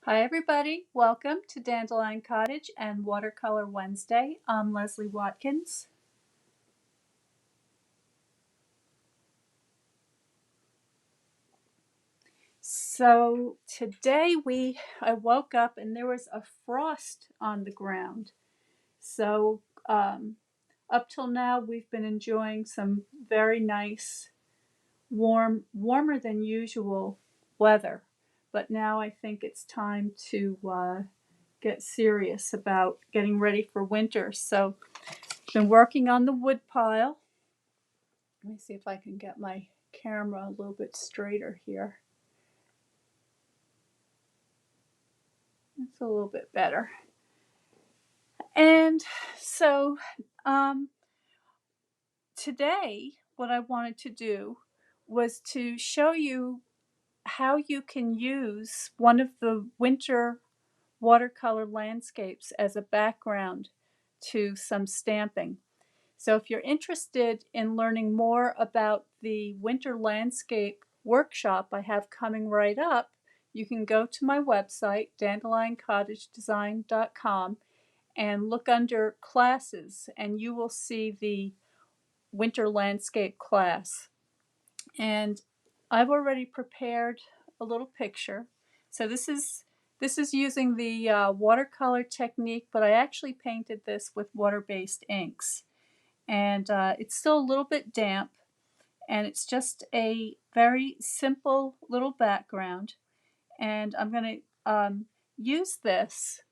Hi everybody, welcome to Dandelion Cottage and Watercolor Wednesday. I'm Leslie Watkins. So today I woke up and there was a frost on the ground. So up till now we've been enjoying some very nice warmer than usual weather. But now I think it's time to get serious about getting ready for winter. So been working on the wood pile. Let me see if I can get my camera a little bit straighter here. It's a little bit better. And so today, what I wanted to do was to show you how you can use one of the winter watercolor landscapes as a background to some stamping. So if you're interested in learning more about the winter landscape workshop I have coming right up, you can go to my website, dandelioncottagedesign.com, and look under classes, and you will see the winter landscape class. And I've already prepared a little picture. So this is using the watercolor technique, but I actually painted this with water-based inks. And it's still a little bit damp, and it's just a very simple little background. And I'm going to use this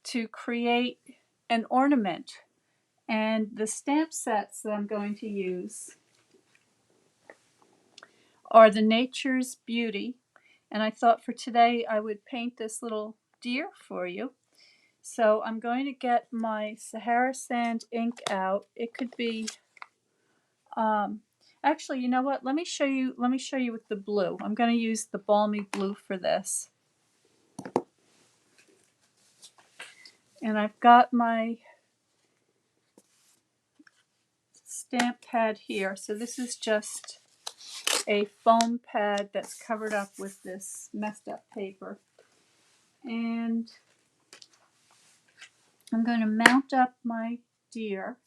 to create an ornament. And the stamp sets that I'm going to use are the Nature's Beauty. And I thought for today I would paint this little deer for you. So I'm going to get my Sahara Sand ink out. It could be actually, you know what? Let me show you with the blue. I'm going to use the balmy blue for this. And I've got my stamp pad here. So this is just a foam pad that's covered up with this messed up paper. And I'm going to mount up my deer.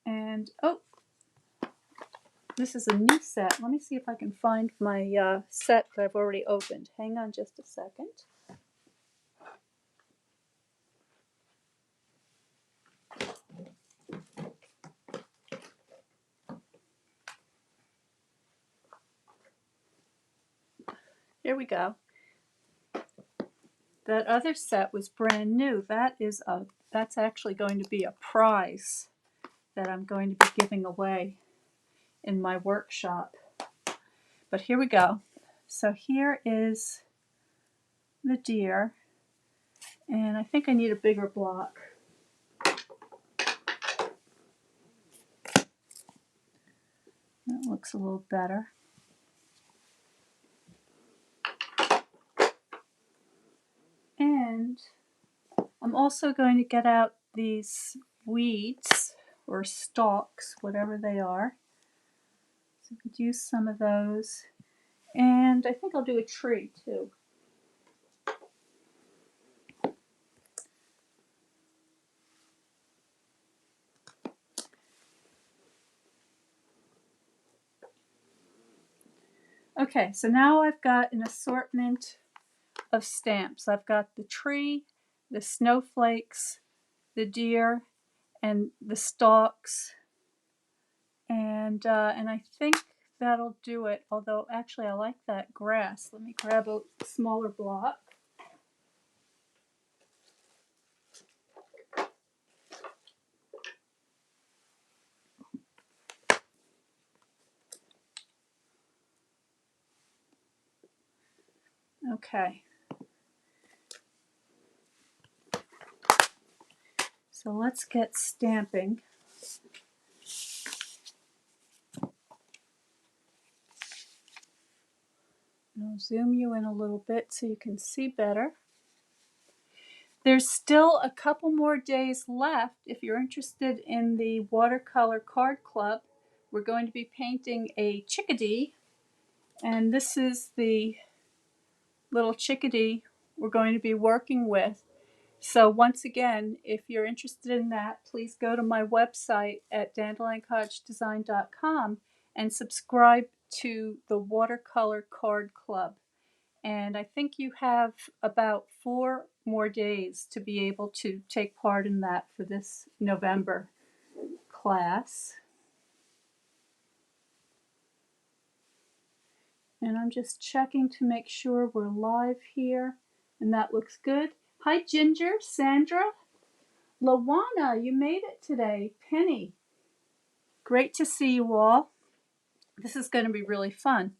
And oh, this is a new set. Let me see if I can find my set that I've already opened. Hang on just a second. Here we go. That other set was brand new. That's actually going to be a prize that I'm going to be giving away in my workshop. But here we go. So here is the deer, and I think I need a bigger block. That looks a little better. And I'm also going to get out these weeds or stalks, whatever they are. So I could use some of those. And I think I'll do a tree too. Okay, so now I've got an assortment of stamps. I've got the tree, the snowflakes, the deer, and the stalks. And I think that'll do it. Although actually I like that grass. Let me grab a smaller block. Okay. So let's get stamping. I'll zoom you in a little bit so you can see better. There's still a couple more days left if you're interested in the watercolor card club. We're going to be painting a chickadee, and this is the little chickadee we're going to be working with. So once again, if you're interested in that, please go to my website at dandelioncottagedesign.com and subscribe to the Watercolor Card Club. And I think you have about 4 more days to be able to take part in that for this November class. And I'm just checking to make sure we're live here. And that looks good. Hi, Ginger, Sandra, Lawana, you made it today. Penny, great to see you all. This is going to be really fun.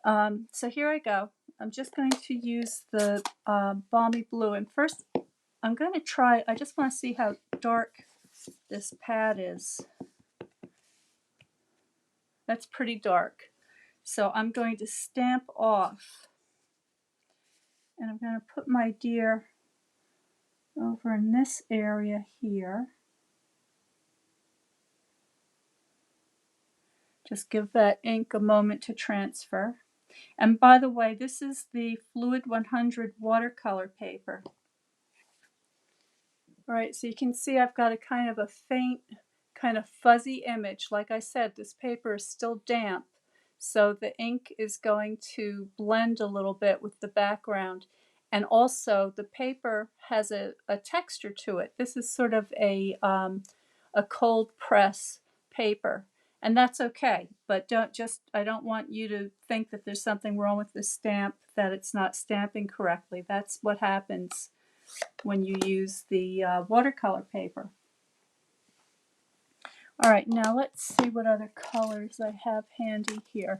So here I go. I'm just going to use the balmy blue. And first, I'm going to try, I just want to see how dark this pad is. That's pretty dark. So I'm going to stamp off. And I'm going to put my deer over in this area here. Just give that ink a moment to transfer. And by the way, this is the Fluid 100 watercolor paper. All right, so you can see I've got a kind of a faint, kind of fuzzy image. Like I said, this paper is still damp, so the ink is going to blend a little bit with the background. And also, the paper has a texture to it. This is sort of a cold press paper. And that's okay, but I don't want you to think that there's something wrong with the stamp, that it's not stamping correctly. That's what happens when you use the watercolor paper. All right, now let's see what other colors I have handy here.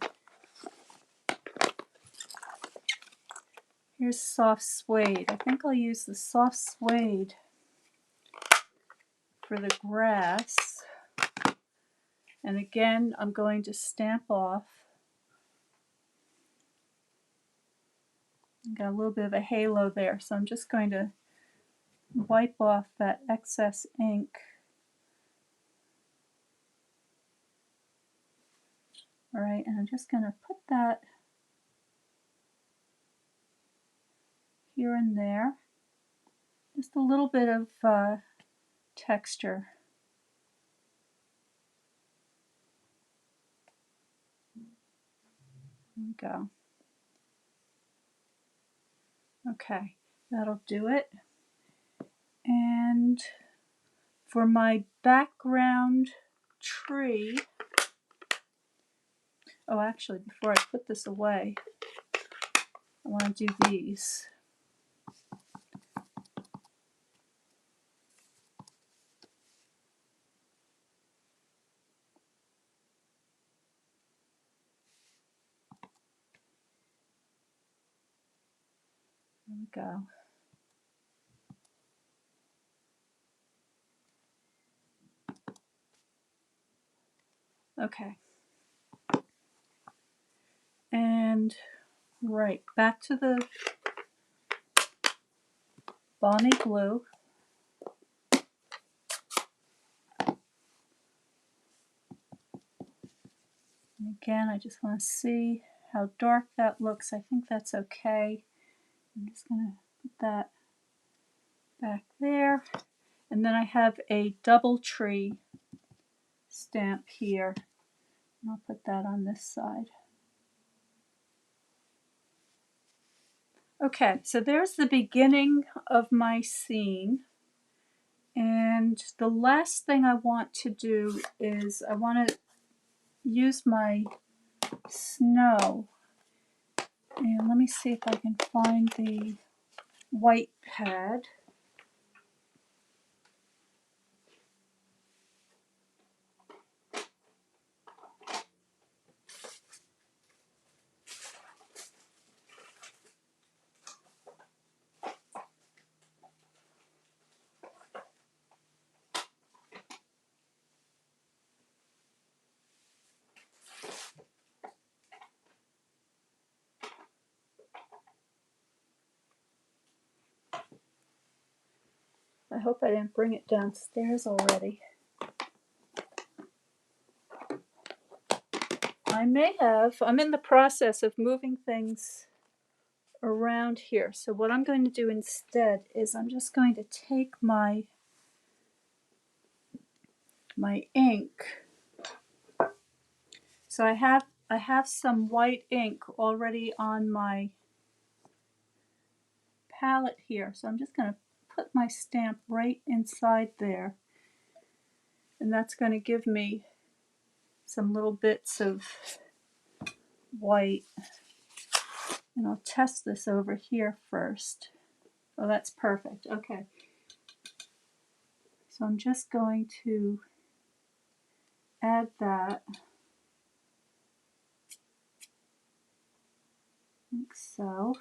Here's soft suede. I think I'll use the soft suede for the grass. And again, I'm going to stamp off. Got a little bit of a halo there, so I'm just going to wipe off that excess ink. All right, and I'm just going to put that here and there. Just a little bit of texture. There we go. Okay, that'll do it. And for my background tree, oh, actually, before I put this away, I want to do these. There we go. Okay. And right, back to the balmy blue. And again, I just want to see how dark that looks. I think that's okay. I'm just going to put that back there. And then I have a double tree stamp here. And I'll put that on this side. Okay, so there's the beginning of my scene. And the last thing I want to do is I want to use my snow. And let me see if I can find the white pad. I hope I didn't bring it downstairs already. I may have. I'm in the process of moving things around here. So what I'm going to do instead is I'm just going to take my ink. So I have some white ink already on my palette here. So I'm just going to put my stamp right inside there. And that's going to give me some little bits of white. And I'll test this over here first. Oh, that's perfect. Okay. So I'm just going to add that. Like so.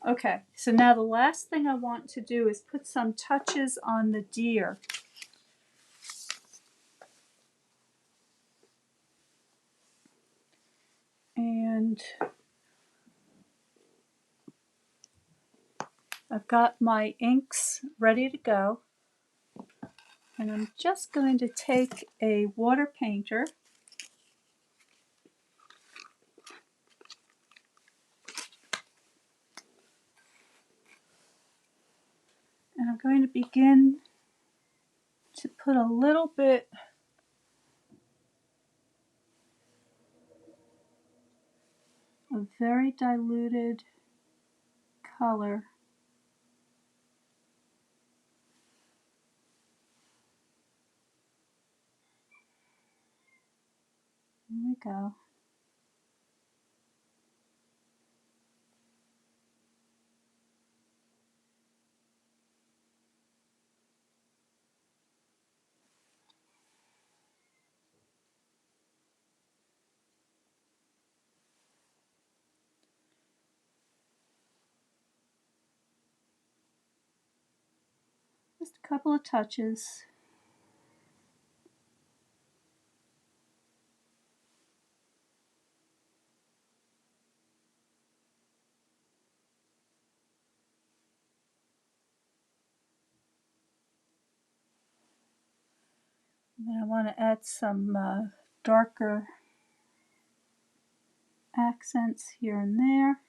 Okay, so now the last thing I want to do is put some touches on the deer. And I've got my inks ready to go. And I'm just going to take a water painter and I'm going to begin to put a little bit of very diluted color. There we go. Just a couple of touches. And then I want to add some darker accents here and there.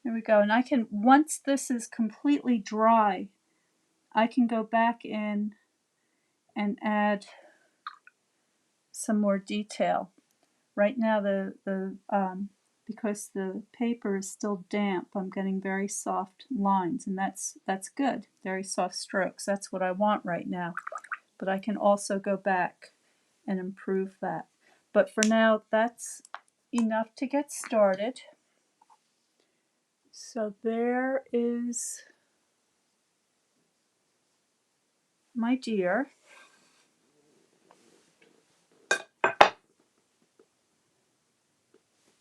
There we go. And I can, once this is completely dry, I can go back in and add some more detail. Right now, because the paper is still damp, I'm getting very soft lines, and that's good. Very soft strokes. That's what I want right now. But I can also go back and improve that. But for now, that's enough to get started. So there is my deer.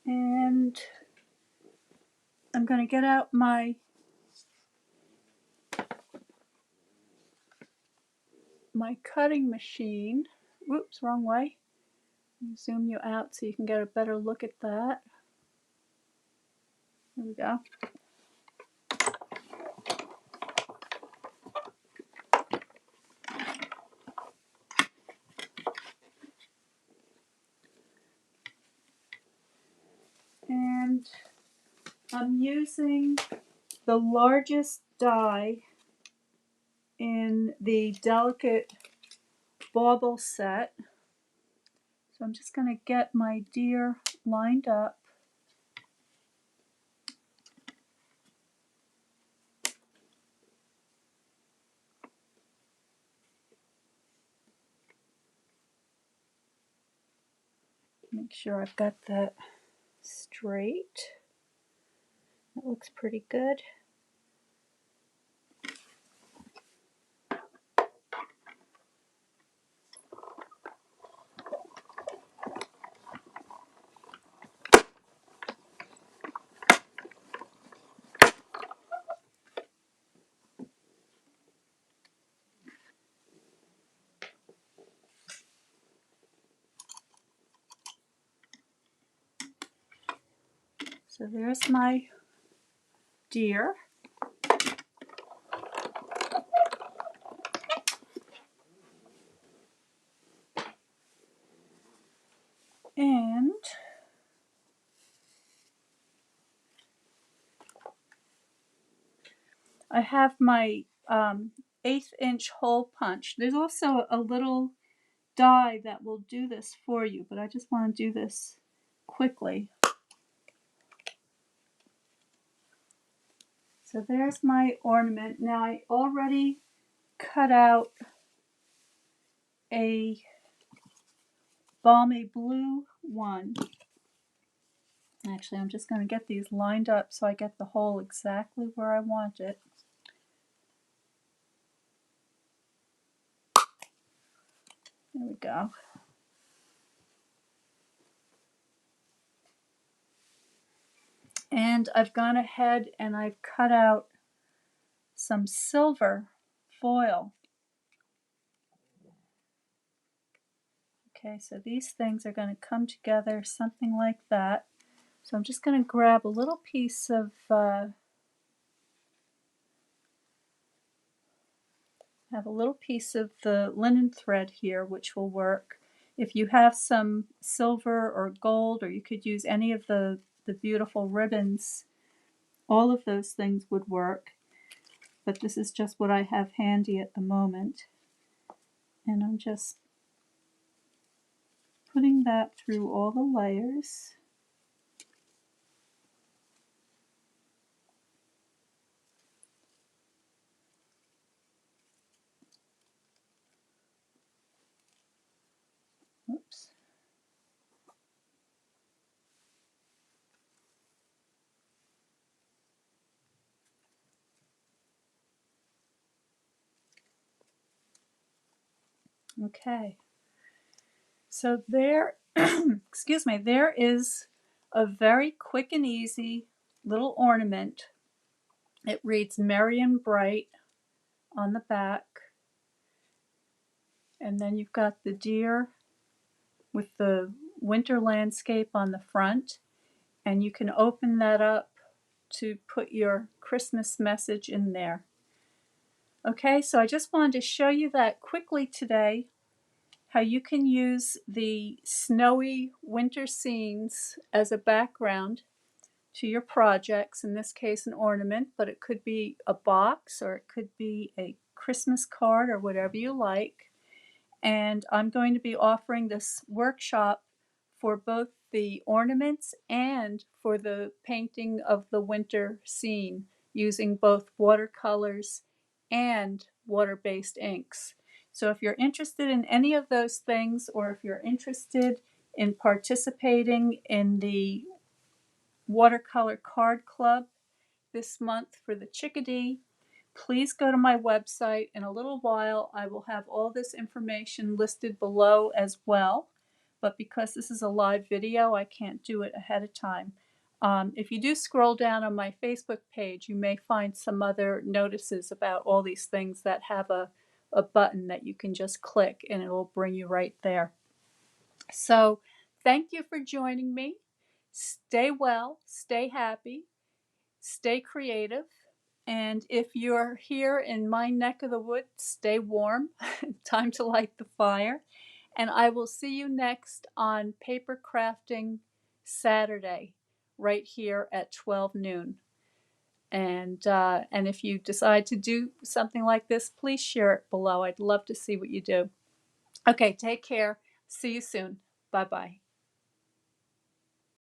And I'm going to get out my cutting machine. Whoops, wrong way. Zoom you out so you can get a better look at that. There we go. And I'm using the largest die in the Delicate Bauble set. So I'm just going to get my deer lined up. Make sure I've got that straight. That looks pretty good. So there's my deer. And I have my 1/8" hole punch. There's also a little die that will do this for you, but I just want to do this quickly. So there's my ornament. Now I already cut out a balmy blue one. Actually, I'm just going to get these lined up so I get the hole exactly where I want it. There we go. And I've gone ahead and I've cut out some silver foil. Okay, so these things are going to come together something like that. So I'm just going to grab a little piece of have a little piece of the linen thread here, which will work. If you have some silver or gold, or you could use any of the beautiful ribbons, all of those things would work. But this is just what I have handy at the moment. And I'm just putting that through all the layers. Oops. Okay. So there, excuse me, there is a very quick and easy little ornament. It reads Merry and Bright on the back. And then you've got the deer with the winter landscape on the front. And you can open that up to put your Christmas message in there. Okay, so I just wanted to show you that quickly today, how you can use the snowy winter scenes as a background to your projects, in this case an ornament, but it could be a box or it could be a Christmas card or whatever you like. And I'm going to be offering this workshop for both the ornaments and for the painting of the winter scene using both watercolors and water-based inks. So if you're interested in any of those things, or if you're interested in participating in the watercolor card club this month for the chickadee, please go to my website. In a little while I will have all this information listed below as well, but because this is a live video I can't do it ahead of time. If you do scroll down on my Facebook page, you may find some other notices about all these things that have a button that you can just click and it will bring you right there. So thank you for joining me. Stay well, stay happy, stay creative, and if you're here in my neck of the woods, stay warm. Time to light the fire. And I will see you next on Paper Crafting Saturday, right here at 12 noon. And if you decide to do something like this, please share it below. I'd love to see what you do. Okay, take care. See you soon. Bye-bye.